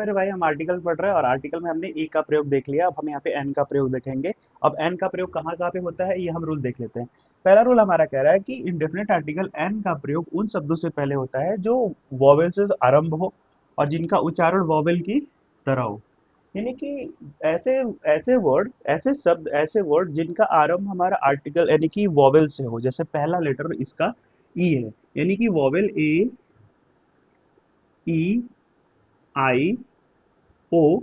मेरे भाई हम आर्टिकल पढ़ रहे हैं और आर्टिकल में हमने ई का प्रयोग देख लिया। अब हम यहाँ पे एन का प्रयोग देखेंगे। अब एन का प्रयोग कहाँ कहाँ पे होता है ये हम रूल देख लेते हैं। पहला रूल हमारा कह रहा है कि इंडेफिनेट आर्टिकल एन का प्रयोग उन शब्दों से पहले होता है जो वॉवेल से आरंभ हो और जिनका उच्चारण वॉवेल की तरह हो। यानी कि ऐसे ऐसे वर्ड, ऐसे शब्द, ऐसे वर्ड जिनका आरंभ हमारा आर्टिकल यानी कि वॉवेल से हो। जैसे पहला लेटर इसका ई है, यानी कि vowel A, E, I, O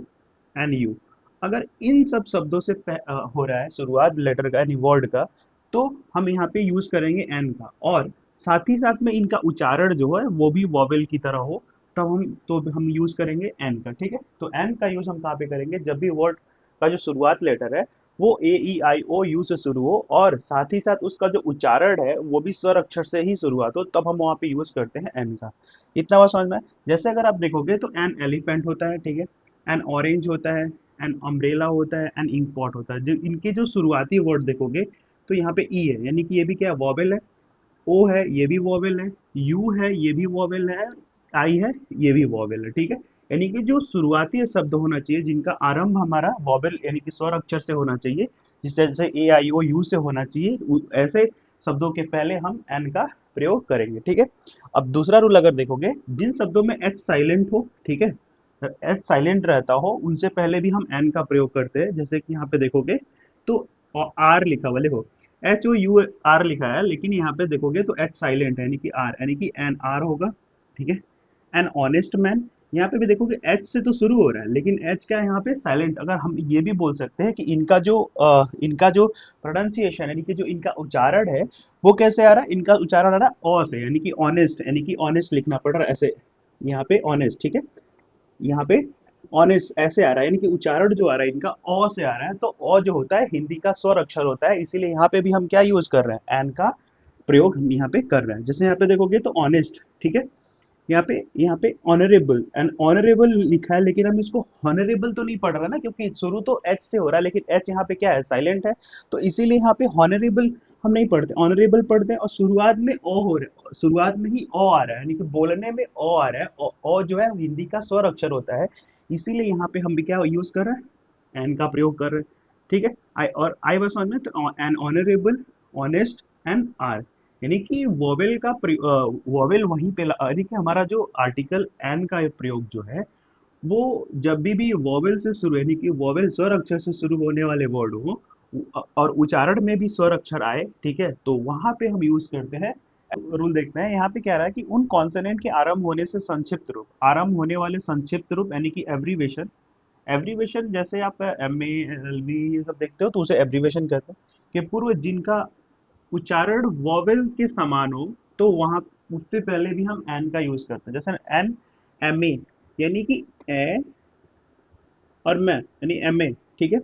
and U. अगर इन सब शब्दों से हो रहा है शुरुआत लेटर का यानी वर्ड का, तो हम यहाँ पे यूज करेंगे एन का। और साथ ही साथ में इनका उच्चारण जो है वो भी वॉवेल की तरह हो, तब हम यूज करेंगे एन का। ठीक है, तो एन का यूज हम कहाँ पे करेंगे? जब भी वर्ड का जो शुरुआत लेटर है वो ए, ई, आई, ओ, यू से शुरू हो और साथ ही साथ उसका जो उच्चारण है वो भी स्वर अक्षर से ही शुरुआत हो, तब हम वहाँ पे यूज करते हैं एन का। इतना बात समझ में आया? जैसे अगर आप देखोगे तो एन एलिफेंट होता है, ठीक है, एन ऑरेंज होता है, एन अम्ब्रेला होता है, एन इंक पॉट होता है। जो इनके जो शुरुआती वर्ड देखोगे तो यहाँ पे ई है, यानी कि ये भी क्या है? वॉवेल है। ओ है, ये भी वॉवेल है। यू है, ये भी वॉवेल है। आई है, ये भी वॉवेल है। ठीक है, यानी कि जो शुरुआती शब्द होना चाहिए जिनका आरंभ हमारा वॉवेल यानी कि स्वर अक्षर से होना चाहिए, जिस जैसे ए, आई, ओ, यू से होना चाहिए, ऐसे शब्दों के पहले हम एन का प्रयोग करेंगे। ठीक है, अब दूसरा रूल अगर देखोगे, जिन शब्दों में एच साइलेंट हो, ठीक है, एच साइलेंट रहता हो, उनसे पहले भी हम एन का प्रयोग करते हैं। जैसे कि यहाँ पे देखोगे तो आर लिखा हुआ, देखो एच ओ यू आर लिखा है, लेकिन यहाँ पे देखोगे तो एच साइलेंट है, यानी कि आर, यानी कि एन आर होगा। ठीक है, एन ऑनेस्ट मैन, यहाँ पे भी देखोगे एच से तो शुरू हो रहा है, लेकिन एच क्या है यहाँ पे? साइलेंट। अगर हम ये भी बोल सकते हैं कि इनका जो प्रोनाउंसिएशन यानी कि जो इनका उच्चारण है वो कैसे आ रहा है? इनका उच्चारण आ रहा है ओ से, यानी कि ऑनेस्ट, यानी कि ऑनेस्ट लिखना पड़ रहा है ऐसे, यहाँ पे ऑनेस्ट। ठीक है, यहाँ पे ऑनेस्ट ऐसे आ रहा है, यानी कि उच्चारण जो आ रहा है इनका ओ से आ रहा है। तो ओ जो होता है हिंदी का स्वर अक्षर होता है, इसीलिए यहाँ पे भी हम क्या यूज कर रहे हैं? एन का प्रयोग हम यहाँ पे कर रहे हैं। जैसे यहाँ पे देखोगे तो ऑनेस्ट, ठीक है, यहाँ पे ऑनरेबल एंड ऑनरेबल लिखा है, लेकिन हम इसको हॉनरेबल तो नहीं पढ़ रहे ना, क्योंकि शुरू तो एच से हो रहा है, लेकिन एच यहाँ पे क्या है? साइलेंट है। तो इसीलिए यहाँ पे हॉनरेबल हम नहीं पढ़ते, ऑनरेबल पढ़ते हैं। और शुरुआत में ओ हो रहा है, शुरुआत में ही ओ आ रहा है, यानी कि बोलने में ओ आ रहा है। ओ जो है हिंदी का स्वर अक्षर होता है, इसीलिए यहाँ पे हम भी क्या यूज कर रहे हैं? एन का प्रयोग कर रहे हैं। ठीक है, आई और आई बस समझ में, तो an honourable, honest and hour, यानी कि वोवेल का वोवेल वहीं पे यानी कि हमारा जो आर्टिकल एन का प्रयोग जो है वो जब भी वोवेल से शुरू, यानी कि वोवेल स्वर अक्षर से शुरू होने वाले वर्ड हो और उच्चारण में भी स्वर अक्षर आए, ठीक है, तो वहां पे हम यूज करते हैं। रूल देखते हैं यहाँ पे क्या रहा है कि उन कॉन्सोनेंट के आरंभ होने से संक्षिप्त रूप, आरंभ होने वाले संक्षिप्त रूप यानी कि एब्रीवेशन। एब्रीवेशन जैसे आप एम ए एल बी ये सब देखते हो तो उसे एब्रीवेशन कहते हैं, कि पूर्व जिनका उच्चारण वॉवेल के समान हो, तो वहां उससे पहले भी हम एन का यूज करते हैं। जैसे एन, एम ए, यानी कि ए और मैं, यानी एम ए। ठीक है,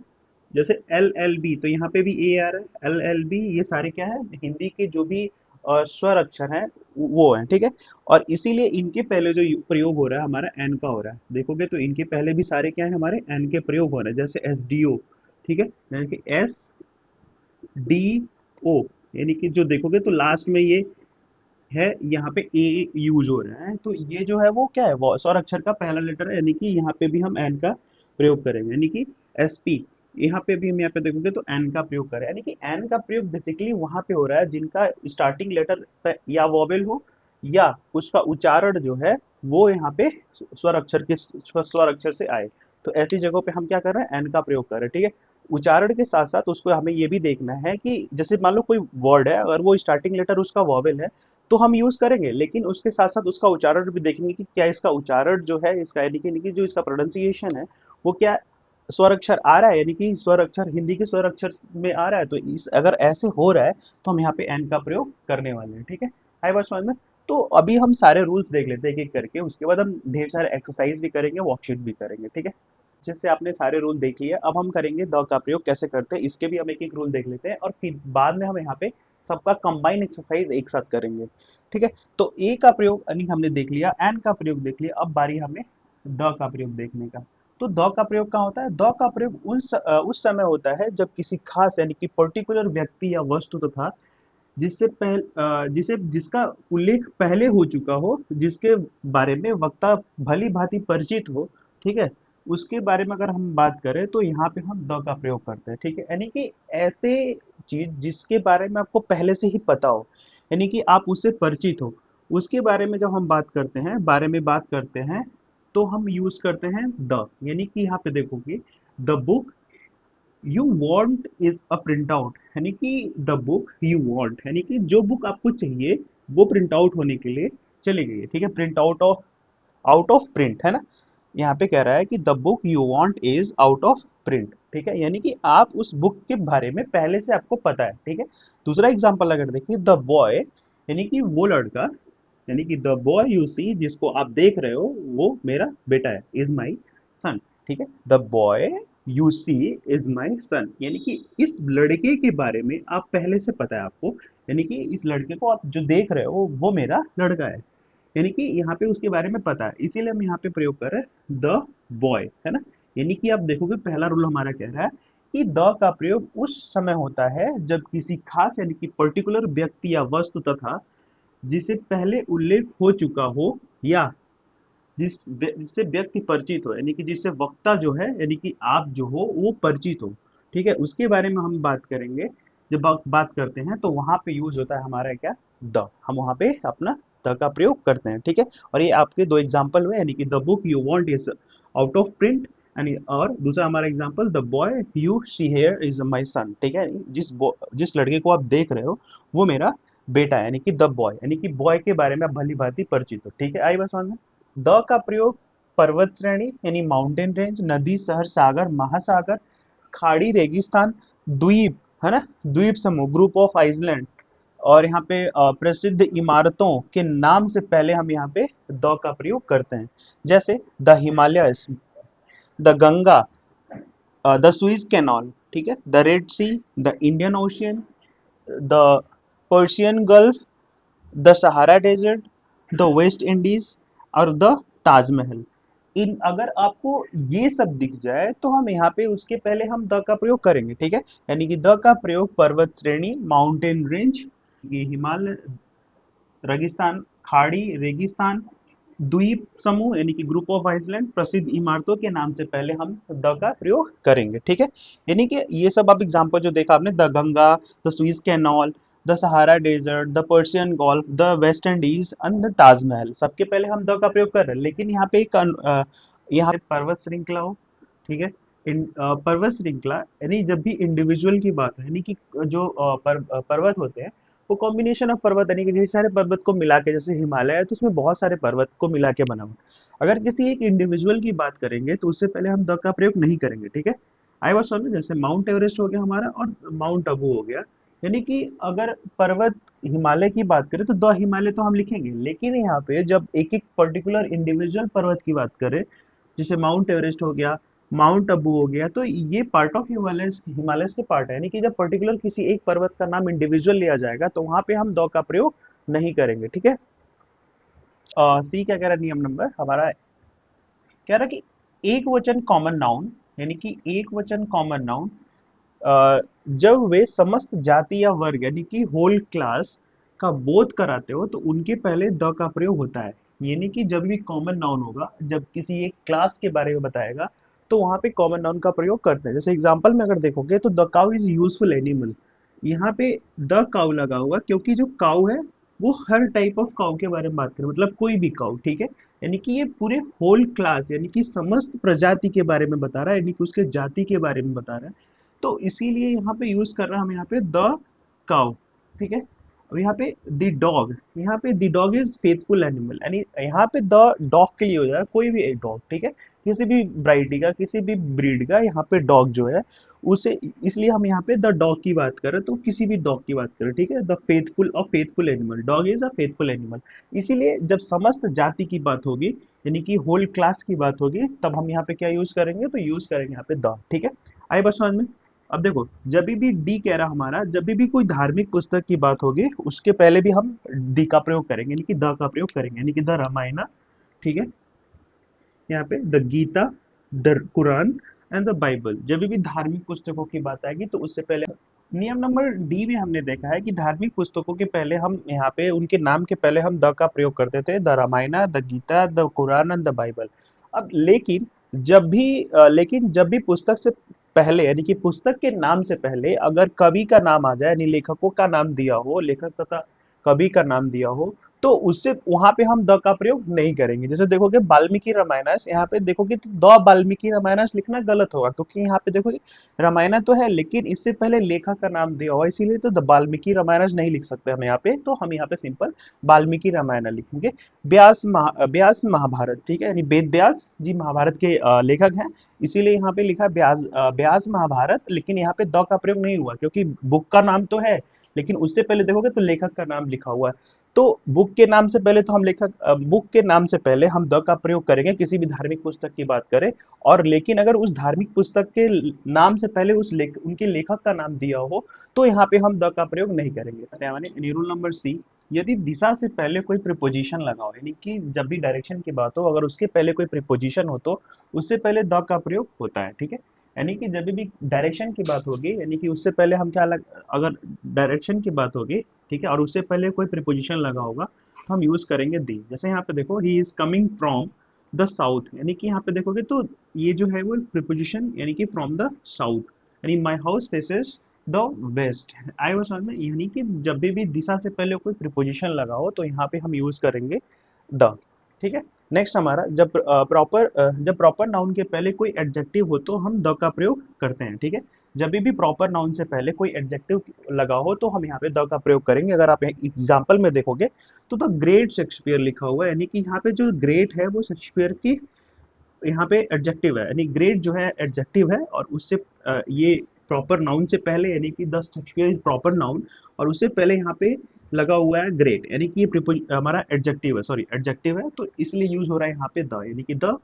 जैसे एल एल बी, तो यहाँ पे भी ए आ रहा है, एल एल बी, ये सारे क्या है? हिंदी के जो भी स्वर अक्षर हैं वो है। ठीक है, और इसीलिए इनके पहले जो प्रयोग हो रहा है हमारा एन का हो रहा है। देखोगे तो इनके पहले भी सारे क्या है? हमारे एन के प्रयोग हो रहे हैं। जैसे एस डी ओ, ठीक है, यानी कि एस डी ओ, यानी कि जो देखोगे तो लास्ट में ये है, यहाँ पे ए यूज हो रहा है, तो ये जो है वो क्या है? वो स्वर अक्षर का पहला लेटर है, यानी कि यहाँ पे भी हम एन का प्रयोग करेंगे। यानी कि एस पी, यहाँ पे भी हम यहाँ पे देखोगे तो एन का प्रयोग करें, यानी कि एन का प्रयोग बेसिकली वहां पे हो रहा है जिनका स्टार्टिंग लेटर या वॉवेल हो या उसका उच्चारण जो है वो यहाँ पे स्वर अक्षर से आए। तो ऐसी जगहों पे हम क्या कर रहे हैं? एन का प्रयोग कर रहे हैं। ठीक है, उच्चारण के साथ साथ उसको हमें ये भी देखना है कि जैसे मान लो कोई वर्ड है, अगर वो स्टार्टिंग लेटर उसका वॉवेल है तो हम यूज करेंगे, लेकिन उसके साथ साथ उसका उच्चारण भी देखेंगे कि क्या इसका उच्चारण जो है इसका, यानी कि जो इसका प्रोनाउंसिएशन है वो क्या स्वर अक्षर आ रहा है, यानी कि स्वर अक्षर हिंदी के स्वर अक्षर में आ रहा है। तो इस अगर ऐसे हो रहा है तो हम यहाँ पे एन का प्रयोग करने वाले हैं। ठीक है, आई बात समझ में? तो अभी हम सारे रूल्स देख लेते हैं एक एक करके, उसके बाद हम ढेर सारे एक्सरसाइज भी करेंगे, वर्कशीट भी करेंगे। ठीक है, जिससे आपने सारे रूल देख लिए, अब हम करेंगे द का प्रयोग कैसे करते हैं, इसके भी हम एक एक रूल देख लेते हैं और फिर बाद में हम यहाँ पे सबका कंबाइन एक्सरसाइज एक साथ करेंगे। ठीक है, तो ए का प्रयोग यानी हमने देख लिया, एन का प्रयोग देख लिया, अब बारी हमें द का प्रयोग देखने का। तो द का प्रयोग कहाँ होता है? द का प्रयोग उस समय होता है जब किसी खास यानी कि पर्टिकुलर व्यक्ति या वस्तु तथा जिसका उल्लेख पहले हो चुका हो, जिसके बारे में वक्ता भली भांति परिचित हो, ठीक है। उसके बारे में अगर हम बात करें तो यहाँ पे हम द का प्रयोग करते हैं, ठीक है। यानी कि ऐसे चीज जिसके बारे में आपको पहले से ही पता हो, यानी कि आप उससे परिचित हो, उसके बारे में जब हम बात करते हैं तो हम यूज करते हैं द। यानी कि यहाँ पे देखोगे, the book you want is a print out, यानी कि द बुक यू वांट, यानी कि जो बुक आपको चाहिए वो प्रिंट आउट होने के लिए चली गई है, ठीक है। प्रिंट आउट ऑफ प्रिंट है ना। यहाँ पे कह रहा है कि the book you want is out of print, ठीक है। यानी कि आप उस बुक के बारे में पहले से आपको पता है, ठीक है। दूसरा एग्जांपल अगर देखिए, द बॉय, यानी कि वो लड़का, यानी कि द बॉय यू सी, जिसको आप देख रहे हो वो मेरा बेटा है, इज माई सन, ठीक है। The boy you see is my son, यानी कि इस लड़के के बारे में आप पहले से पता है आपको, यानी कि इस लड़के को आप जो देख रहे हो वो मेरा लड़का है, यानी कि यहाँ पे उसके बारे में पता है, इसीलिए हम यहाँ पे प्रयोग कर रहे हैं द बॉय, है ना। यानी कि आप देखोगे पहला रूल हमारा कह रहा है कि द का प्रयोग उस समय होता है जब किसी खास यानी कि पर्टिकुलर व्यक्ति या वस्तु तथा जिसे पहले उल्लेख हो चुका हो, या जिससे व्यक्ति परिचित हो, यानी कि जिससे वक्ता जो है यानी कि आप जो हो वो परिचित हो, ठीक है। उसके बारे में हम बात करेंगे। जब आप बात करते हैं तो वहां पे यूज होता है हमारा क्या, द, हम वहां पे अपना द का प्रयोग करते हैं, ठीक है। और ये आपके दो एग्जाम्पल हुए, यानी कि the book you want is out of print, यानी, और दूसरा हमारा example the boy you see here is my son, ठीक है। जिस लड़के को आप देख रहे हो वो मेरा बेटा है, यानी कि द बॉय, यानी कि बॉय के बारे में आप भली भांति परिचित हो, ठीक है। आई बात समझ में। द का प्रयोग पर्वत श्रेणी यानी माउंटेन रेंज, नदी, शहर, सागर, महासागर, खाड़ी, रेगिस्तान, द्वीप, है ना, द्वीप समूह, ग्रुप ऑफ आइसलैंड, और यहाँ पे प्रसिद्ध इमारतों के नाम से पहले हम यहाँ पे द का प्रयोग करते हैं। जैसे the Himalayas, the Ganga, the Suez Canal, ठीक है, the Red Sea, the Indian Ocean, the Persian Gulf, the Sahara Desert, the West Indies, और द ताजमहल। इन अगर आपको ये सब दिख जाए तो हम यहाँ पे उसके पहले हम द का प्रयोग करेंगे, ठीक है। यानी कि द का प्रयोग पर्वत श्रेणी, माउंटेन रेंज, ये हिमालय, रेगिस्तान, खाड़ी, रेगिस्तान, द्वीप समूह यानी कि ग्रुप ऑफ आइसलैंड, प्रसिद्ध इमारतों के नाम से पहले हम द का प्रयोग करेंगे, ठीक है। यानी कि ये सब आप एग्जांपल जो देखा आपने, the Ganga, the Suez Canal, the Sahara Desert, the Persian Gulf, the West Indies and the Taj Mahal, सबके पहले हम द का प्रयोग कर रहे हैं। लेकिन यहाँ पे एक यहाँ पे पर्वत श्रृंखला हो, ठीक है। पर्वत श्रृंखला यानी जब भी इंडिविजुअल की बात है, यानी कि जो पर्वत होते हैं वो कॉम्बिनेशन ऑफ पर्वत, यानी कि ढेर सारे पर्वत को मिला के, जैसे हिमालय है तो उसमें बहुत सारे पर्वत को मिला के बना हुआ। अगर किसी एक इंडिविजुअल की बात करेंगे तो उससे पहले हम द का प्रयोग नहीं करेंगे, ठीक है। आई वाज समझ, जैसे माउंट एवरेस्ट हो गया हमारा और माउंट अबू हो गया, यानी कि अगर पर्वत हिमालय की बात करें तो द हिमालय तो हम लिखेंगे, लेकिन यहाँ पे जब एक एक पर्टिकुलर इंडिविजुअल पर्वत की बात करें, जैसे माउंट एवरेस्ट हो गया, माउंट अबू हो गया, तो ये पार्ट ऑफ हिमालय हिमालय से पार्ट है, यानी कि जब पर्टिकुलर किसी एक पर्वत का नाम इंडिविजुअल लिया जाएगा तो वहां पे हम द का प्रयोग नहीं करेंगे, ठीक है। सी क्या कह रहा है, नियम नंबर हमारा कह रहा है कि एक वचन कॉमन नाउन, यानी कि एक वचन कॉमन नाउन जब वे समस्त जाति या वर्ग यानी कि होल क्लास का बोध कराते हो तो उनके पहले द का प्रयोग होता है। यानी कि जब भी कॉमन नाउन होगा, जब किसी एक क्लास के बारे में बताएगा तो वहां पे कॉमन नाउन का प्रयोग करते हैं। जैसे एग्जांपल में अगर देखोगे तो the cow is useful animal, यहाँ पे द काउ लगा हुआ क्योंकि जो काउ है वो हर टाइप ऑफ काउ के बारे में बात करें, मतलब कोई भी काउ, ठीक है। यानी कि ये पूरे होल क्लास यानी कि समस्त प्रजाति के बारे में बता रहा है, यानी कि उसके जाति के बारे में बता रहा है। तो इसीलिए यहाँ पे यूज कर रहा है हम यहाँ पे द काउ, ठीक है। अब यहाँ पे द डॉग, यहाँ पे the dog is faithful animal, यानी यहाँ पे द डॉग के लिए हो जाएगा कोई भी एक डॉग, ठीक है। किसी भी वैरायटी का, किसी भी ब्रीड का यहाँ पे डॉग जो है उसे, इसलिए हम यहाँ पे द डॉग की बात करें तो किसी भी डॉग की बात करें, ठीक है। द फेथफुल और faithful animal, dog is a faithful animal. इसीलिए जब समस्त जाति की बात होगी यानी कि होल क्लास की बात होगी तब हम यहाँ पे क्या यूज करेंगे, तो यूज करेंगे यहाँ पे द, ठीक है। आई बात समझ में। अब देखो, जब भी डी कह रहा हमारा, जब भी कोई धार्मिक पुस्तक की बात होगी उसके पहले भी हम दी का प्रयोग करेंगे, यानी कि द का प्रयोग करेंगे, यानी कि द रामायण, ठीक है। यहाँ पे the Gita, the Quran and the Bible, जब भी धार्मिक पुस्तकों की बात आएगी तो उससे पहले नियम नंबर डी में हमने देखा है कि धार्मिक पुस्तकों के पहले हम यहाँ पे उनके नाम के पहले हम द का प्रयोग करते थे, the Ramayana, the Gita, the Quran and the Bible. अब लेकिन लेकिन जब भी पुस्तक से पहले यानी कि पुस्तक के नाम से पहले अगर कवि का नाम आ जाए यानी लेखकों का नाम दिया हो, लेखक तथा कवि का नाम दिया हो, तो उससे वहां पे हम द का प्रयोग नहीं करेंगे। जैसे देखोगे वाल्मीकि रामायणस, यहाँ पे देखोगे तो द वाल्मीकि रामायणस लिखना गलत होगा, क्योंकि यहाँ पे देखोगे रामायण तो है लेकिन इससे पहले लेखक का नाम दिया हुआ, इसीलिए तो द वाल्मीकि रामायणस नहीं लिख सकते हम यहाँ पे, तो हम यहाँ पे सिंपल वाल्मीकि रामायण लिखेंगे। व्यास महाभारत, ठीक है, यानी वेद व्यास जी महाभारत के लेखक हैं, इसीलिए यहाँ पे लिखा व्यास महाभारत, लेकिन यहाँ पे द का प्रयोग नहीं हुआ क्योंकि बुक का नाम तो है, लेकिन उससे पहले देखोगे तो लेखक का नाम लिखा हुआ है। तो बुक के नाम से पहले तो हम बुक के नाम से पहले हम द का प्रयोग करेंगे किसी भी धार्मिक पुस्तक की बात करें, और लेकिन अगर उस धार्मिक पुस्तक के नाम से पहले उनके लेखक का नाम दिया हो, तो यहाँ पे हम द का प्रयोग नहीं करेंगे। रूल नंबर सी, यदि दिशा से पहले कोई प्रीपोजिशन लगा हो, यानी कि जब भी डायरेक्शन की बात हो अगर उसके पहले कोई प्रीपोजिशन हो तो उससे पहले द का प्रयोग होता है, ठीक है। यानी कि जब भी डायरेक्शन की बात होगी, यानी कि उससे पहले हम अगर डायरेक्शन की बात होगी, ठीक है, और उससे पहले कोई प्रीपोजिशन लगा होगा तो हम यूज करेंगे दी। जैसे यहाँ पे देखो, he is coming from the south, यानी कि यहाँ पे देखोगे तो ये जो है वो प्रीपोजिशन, यानी कि फ्रॉम द साउथ, यानी my house faces the west, I was में, यानी कि जब भी दिशा से पहले कोई प्रीपोजिशन लगा हो तो यहाँ पे हम यूज करेंगे द, ठीक है। नेक्स्ट हमारा, जब प्रॉपर नाउन के पहले कोई एडजेक्टिव हो तो हम द का प्रयोग करते हैं, ठीक है। जब भी प्रॉपर नाउन से पहले कोई एडजेक्टिव लगा हो तो हम यहाँ पे द का प्रयोग करेंगे। अगर आप एग्जाम्पल में देखोगे तो द ग्रेट शेक्सपियर लिखा हुआ है, यानी कि यहाँ पे जो ग्रेट है वो शेक्सपियर की यहाँ पे एडजेक्टिव है, यानी ग्रेट जो है एडजेक्टिव है, और उससे ये प्रॉपर नाउन से पहले, यानी कि the Shakespeare is proper noun, और उससे पहले यहाँ पे लगा हुआ है ग्रेट, यानी कि ये हमारा एडजेक्टिव है, सॉरी एडजेक्टिव है, तो इसलिए यूज हो रहा है यहाँ पे द, यानी कि द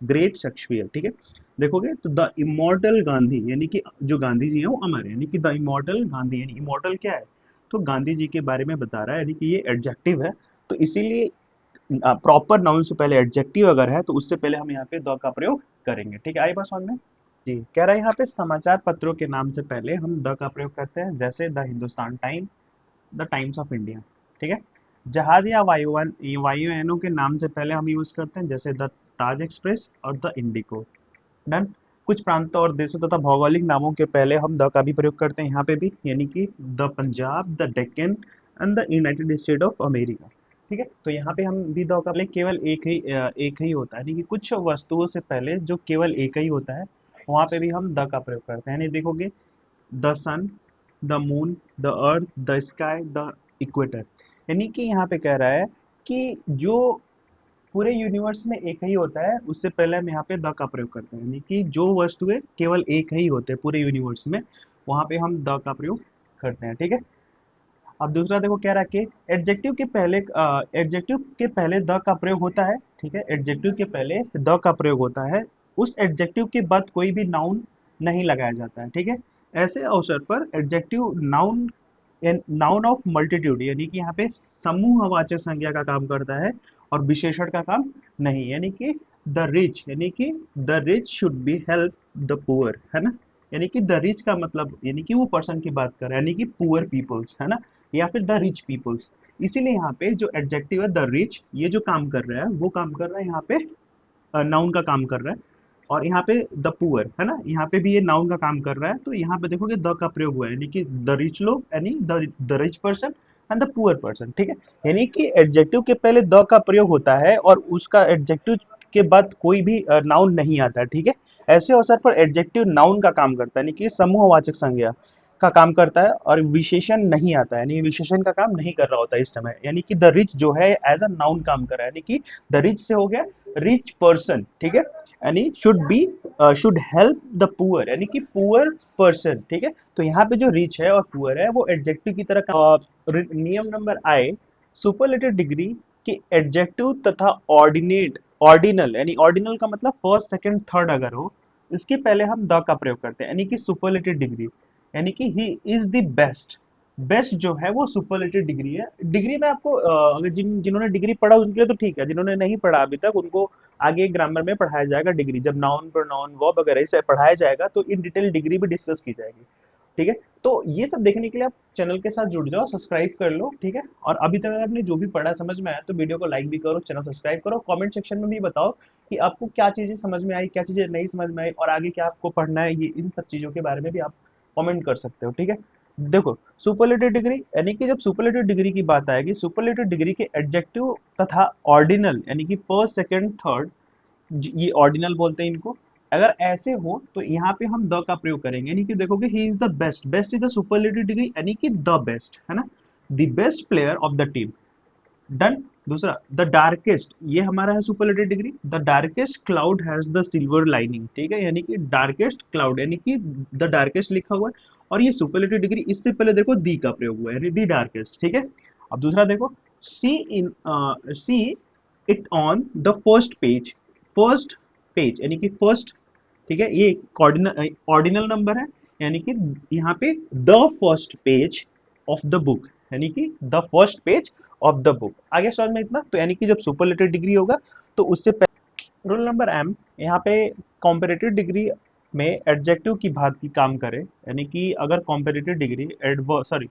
ग्रेट शेक्सपियर, ठीक है। देखोगे तो द इमोर्टल गांधी, यानी कि जो गांधी जी है वो अमर है, यानी कि द इमोर्टल गांधी, यानी इमोर्टल क्या है, तो गांधी जी के बारे में बता रहा है, यानी कि ये एडजेक्टिव है, तो इसीलिए प्रॉपर नाउन से पहले एडजेक्टिव अगर है तो उससे पहले हम यहाँ पे द का प्रयोग करेंगे, ठीक है। आई बात समझ में? जी, कह रहा है यहाँ पे समाचार पत्रों के नाम से पहले हम द का प्रयोग करते हैं, जैसे the Hindustan time, the times of India, ठीक है। जहाज या वायुयानों के नाम से पहले हम यूज करते हैं, जैसे द ताज एक्सप्रेस और द इंडिको, डन। कुछ प्रांतों और देशों तथा भौगोलिक नामों के पहले हम द का भी प्रयोग करते हैं यहाँ पे भी, यानी कि the Punjab, the Deccan and the United state of America, ठीक है। तो यहाँ पे हम भी द का प्रयोग केवल एक ही होता है, यानी कि कुछ वस्तुओं से पहले जो केवल एक ही होता है वहां पे भी हम द का प्रयोग करते हैं, यानी देखोगे the sun, the moon, the earth, the sky, the equator, यानी कि यहाँ पे कह रहा है कि जो पूरे यूनिवर्स में एक ही होता है उससे पहले हम यहाँ पे द का प्रयोग करते हैं, यानी कि जो वस्तुएं केवल एक ही होते हैं पूरे यूनिवर्स में वहां पे हम द का प्रयोग करते हैं, ठीक है। अब दूसरा देखो क्या रहा कि एडजेक्टिव के पहले द का प्रयोग होता है, ठीक है, एडजेक्टिव के पहले द का प्रयोग होता है, उस एडजेक्टिव के बाद कोई भी नाउन नहीं लगाया जाता है, ठीक है। ऐसे अवसर पर एडजेक्टिव नाउन ऑफ मल्टीट्यूड, यानी कि यहाँ पे समूहवाचक संज्ञा का काम करता है और विशेषण का काम नहीं, यानी कि द रिच, यानी कि the rich should be help the poor, है ना। यानी कि द रिच का मतलब, यानी कि वो पर्सन की बात कर रहा है, यानी कि पुअर पीपल्स, है ना, या फिर द रिच पीपल्स। इसीलिए यहाँ पे जो एडजेक्टिव है द रिच, ये जो काम कर रहा है वो काम कर रहा है यहाँ पे नाउन का काम कर रहा है, और यहाँ पे द पुअर, है ना, यहाँ पे भी ये नाउन का काम कर रहा है, तो यहाँ पे देखोगे द का प्रयोग हुआ है, यानी कि द रिच लोग, यानी the rich person and the poor person, ठीक है। यानी कि एडजेक्टिव के पहले द का प्रयोग होता है और उसका एडजेक्टिव के बाद कोई भी नाउन नहीं आता, ठीक है। ऐसे अवसर पर एडजेक्टिव नाउन का काम करता है, यानी कि समूहवाचक संज्ञा का काम करता है और विशेषण नहीं आता है, यानी विशेषण का काम नहीं कर रहा होता इस समय, यानी कि द रिच जो है एज अ नाउन काम कर रहा है, यानी कि द रिच से हो गया रिच पर्सन, ठीक है, यानी शुड हेल्प द पुअर, यानी कि पुअर पर्सन, ठीक है। तो यहाँ पे जो रिच है और पुअर है वो एडजेक्टिव की तरह नियम नंबर आई, सुपरलेटिव डिग्री के एडजेक्टिव तथा ऑर्डिनल, यानी ऑर्डिनल का मतलब फर्स्ट सेकंड थर्ड अगर हो, इसके पहले हम द का प्रयोग करते हैं, यानी कि सुपरलेटिव डिग्री, यानी कि he is the best, best जो है वो सुपरलेटिव डिग्री है। डिग्री में आपको अगर जिन्होंने डिग्री पढ़ा उनके लिए तो ठीक है, जिन्होंने नहीं पढ़ा अभी तक उनको आगे ग्रामर में पढ़ाया जाएगा डिग्री, जब नाउन प्रोनाउन वर्ब वगैरह इसे पढ़ाया जाएगा तो इन डिटेल डिग्री भी डिस्कस की जाएगी, ठीक है। तो ये सब देखने के लिए आप चैनल के साथ जुड़ जाओ, सब्सक्राइब कर लो, ठीक है। और अभी तक अगर आपने जो भी पढ़ा समझ में आया तो वीडियो को लाइक भी करो, चैनल सब्सक्राइब करो, कमेंट सेक्शन में भी बताओ कि आपको क्या चीजें समझ में आई, क्या चीजें नहीं समझ में आई, और आगे क्या आपको पढ़ना है, ये इन सब चीजों के बारे में भी आप कमेंट कर सकते हो, ठीक है। देखो, सुपरलेटिव डिग्री यानी कि जब सुपरलेटिव डिग्री की बात आएगी, सुपरलेटिव डिग्री के एडजेक्टिव तथा ऑर्डिनल यानी कि फर्स्ट सेकंड थर्ड, ये ऑर्डिनल बोलते हैं इनको, अगर ऐसे हो तो यहाँ पे हम द का प्रयोग करेंगे, यानी कि देखोगे he is the best, best is the superlative degree यानी कि द बेस्ट, है ना, the best player of the team. Done. दूसरा, द डार्केस्ट, ये हमारा है superlative degree, the darkest cloud has the silver lining, ठीक है, यानी कि डार्केस्ट क्लाउड यानी कि द डार्केस्ट लिखा हुआ है, और ये सुपरलेटिव डिग्री, इससे पहले देखो दी का प्रयोग हुआ है, यानी दी डार्केस्ट, ठीक है। अब दूसरा देखो, see in see it on the first page, first page यानी कि फर्स्ट, ठीक है, ये ऑर्डिनल ऑर्डिनल नंबर है, यानी कि यहाँ पे the first page of the book, यानी कि the first page of the book. आगे समझ में इतना, तो यानी कि जब सुपरलेटिव डिग्री होगा तो उससे रूल नंबर एम, यहाँ पे कॉम्पेरेटिव डिग्री में एडजेक्टिव की भांति काम करे, यानी कि अगर comparative degree adverb sorry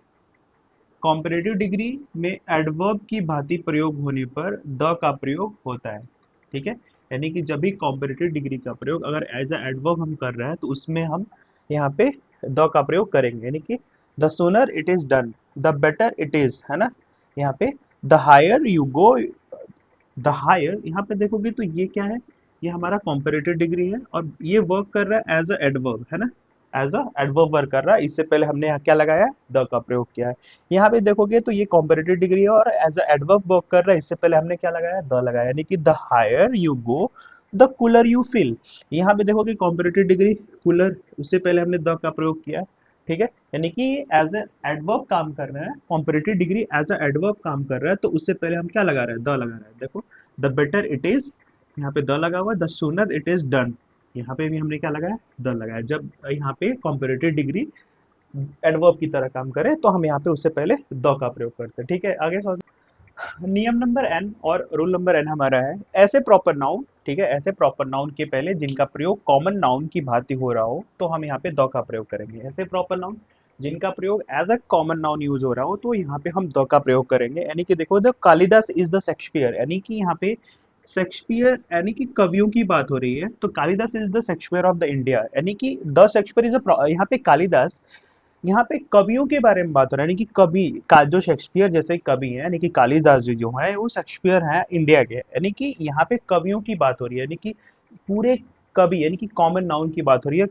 comparative degree में एडवर्ब की भांति प्रयोग होने पर द का प्रयोग होता है, ठीक है। यानी कि जब भी कॉम्पेरेटिव डिग्री का प्रयोग अगर एज अ एडवर्ब हम कर रहे हैं तो उसमें हम यहाँ पे द का प्रयोग करेंगे, यानी कि the sooner it is done, the better it is, है ना, यहाँ पे the higher you go, the higher यहाँ पे देखोगे तो ये क्या है, ये हमारा कॉम्पेरेटिव डिग्री है और ये वर्क कर रहा है एज अ एडवर्ब, है ना, एज अ एडवर्ब वर्क कर रहा है। इससे पहले हमने यहाँ क्या लगाया है, द का प्रयोग किया है। यहाँ पे देखोगे तो ये कॉम्पेरेटिव डिग्री है और एज अ एडवर्ब वर्क कर रहा है, इससे पहले हमने क्या लगाया, द लगाया, यानी कि the higher you go the cooler you feel. यहाँ पे देखोगे कॉम्पेरेटिव डिग्री कूलर, उससे पहले हमने द का प्रयोग किया है, ठीक है। यानी कि एज ए एडवर्ब काम कर रहा है, comparative degree as a adverb काम कर रहा है, तो उससे पहले हम क्या लगा रहे हैं, द लगा रहे हैं। देखो, द बेटर इट इज, यहाँ पे द लगा हुआ है, the sooner it is done, यहाँ पे भी हमने क्या लगाया, द लगाया। जब यहाँ पे कॉम्पेरेटिव डिग्री एडवर्ब की तरह काम करे तो हम यहाँ पे उससे पहले द का प्रयोग करते हैं, ठीक है। आगे समझ, नियम नंबर एन और रूल नंबर एन हमारा है, ऐसे प्रॉपर नाउन, ठीक है, ऐसे प्रॉपर नाउन के पहले जिनका प्रयोग कॉमन नाउन की भांति हो रहा हो तो हम यहाँ पे द का प्रयोग करेंगे। ऐसे प्रॉपर नाउन जिनका प्रयोग as a common noun use हो रहा हो तो यहाँ पे हम द का प्रयोग करेंगे, यानी कि देखो, the Kalidas is the Shakespeare, यानी कि यहाँ पे शेक्सपियर यानी कि कवियों की बात हो रही है, तो Kalidas is the Shakespeare of the India, यानी कि द शेक्सपियर इज अ, यहाँ पे कालिदास, यहाँ पे कवियों के बारे में बात हो रहा है, यानी कि कवि का जो शेक्सपियर जैसे कवि हैं, यानी कि कालिदास जी जो है वो शेक्सपियर हैं इंडिया के, यानी कि यहाँ पे कवियों की बात हो रही है, यानी कि पूरे कवि यानी कि कॉमन नाउन की बात हो रही है,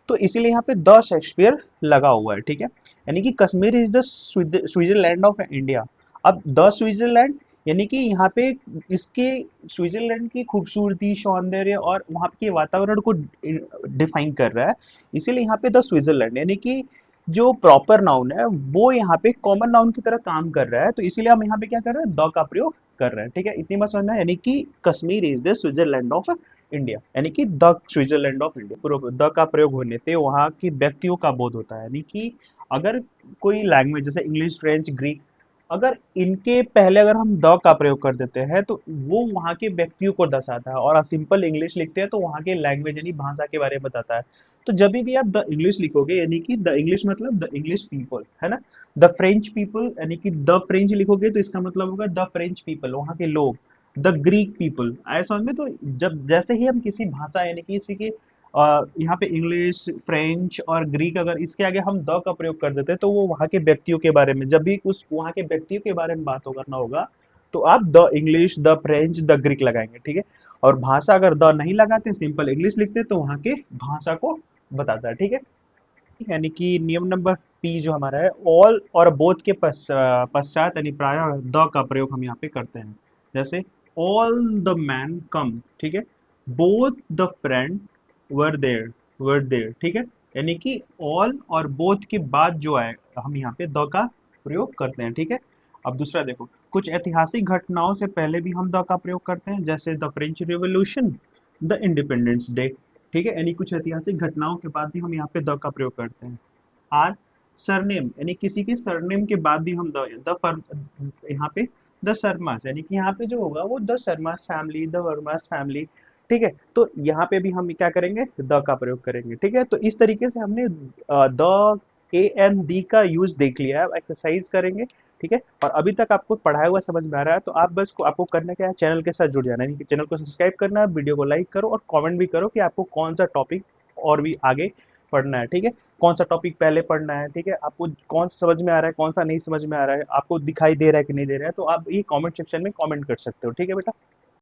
तो इसीलिए यहाँ पे द शेक्सपियर लगा हुआ है, ठीक है। यानी कि Kashmir is the Switzerland of India. अब द स्विट्जरलैंड यानी कि यहाँ पे इसके स्विट्जरलैंड की खूबसूरती, सौंदर्य और वहाँ के वातावरण को डिफाइन कर रहा है, इसीलिए यहाँ पे द स्विट्जरलैंड, यानी कि जो प्रॉपर नाउन है वो यहाँ पे कॉमन नाउन की तरह काम कर रहा है, तो इसीलिए हम यहाँ पे क्या कर रहे हैं, द का प्रयोग कर रहे हैं, ठीक है। इतनी बात समझना है, यानी कि Kashmir is the Switzerland of India, यानी कि the Switzerland of India, the का प्रयोग होने से वहाँ की व्यक्तियों का बोध होता है, यानी कि अगर कोई लैंग्वेज जैसे इंग्लिश, फ्रेंच, ग्रीक, अगर इनके पहले अगर हम द का प्रयोग कर देते हैं तो वो वहाँ के व्यक्तियों को दर्शाता है, और सिंपल इंग्लिश लिखते हैं तो वहाँ के लैंग्वेज यानी भाषा के बारे में बताता है। तो जब भी आप द इंग्लिश लिखोगे यानी कि द इंग्लिश मतलब द इंग्लिश पीपल, है ना, द फ्रेंच पीपल यानी कि द फ्रेंच लिखोगे तो इसका मतलब होगा द फ्रेंच पीपल, वहाँ के लोग, द ग्रीक पीपल, आए समझ में। तो जब जैसे ही हम किसी भाषा यानी कि किसी के यहाँ पे इंग्लिश, फ्रेंच और ग्रीक, अगर इसके आगे हम द का प्रयोग कर देते हैं तो वो वहाँ के व्यक्तियों के बारे में, जब भी उस वहाँ के व्यक्तियों के बारे में बात हो करना होगा तो आप the English, the French, the Greek लगाएंगे, ठीक है। और भाषा अगर द नहीं लगाते, सिंपल इंग्लिश लिखते तो वहाँ के भाषा को बताता है, ठीक है। यानी कि नियम नंबर पी जो हमारा है, ऑल और बोथ के पश्चात यानी प्राय द का प्रयोग हम यहाँ पे करते हैं, जैसे ऑल द मैन कम, ठीक है, both the friend were there, ठीक है। यानी कि ऑल और बोथ के बाद जो है हम यहाँ पे द का प्रयोग करते हैं, ठीक है। अब दूसरा देखो, कुछ ऐतिहासिक घटनाओं से पहले भी हम द का प्रयोग करते हैं, जैसे the French revolution, the independence day, ठीक है। यानी कुछ ऐतिहासिक घटनाओं के बाद भी हम यहाँ पे द का प्रयोग करते हैं। आर, सरनेम यानी किसी के सरनेम के बाद भी हम यहाँ पे द शर्मास, यानी कि यहाँ पे जो होगा वो the Sharmas family, the Varmas family, ठीक है। तो यहाँ पे भी हम क्या करेंगे, द का प्रयोग करेंगे, ठीक है। तो इस तरीके से हमने द ए एन डी का यूज देख लिया है, अब एक्सरसाइज करेंगे। ठीक है, और अभी तक आपको पढ़ाया हुआ समझ में आ रहा है, तो आप बस आपको करना क्या है, चैनल के साथ जुड़ जाना है। चैनल को सब्सक्राइब करना है, वीडियो को लाइक करो और कमेंट भी करो कि आपको कौन सा टॉपिक और भी आगे पढ़ना है। ठीक है, कौन सा टॉपिक पहले पढ़ना है। ठीक है, आपको कौन सा समझ में आ रहा है, कौन सा नहीं समझ में आ रहा है, आपको दिखाई दे रहा है कि नहीं दे रहा है, तो आप ये कमेंट सेक्शन में कमेंट कर सकते हो। ठीक है बेटा।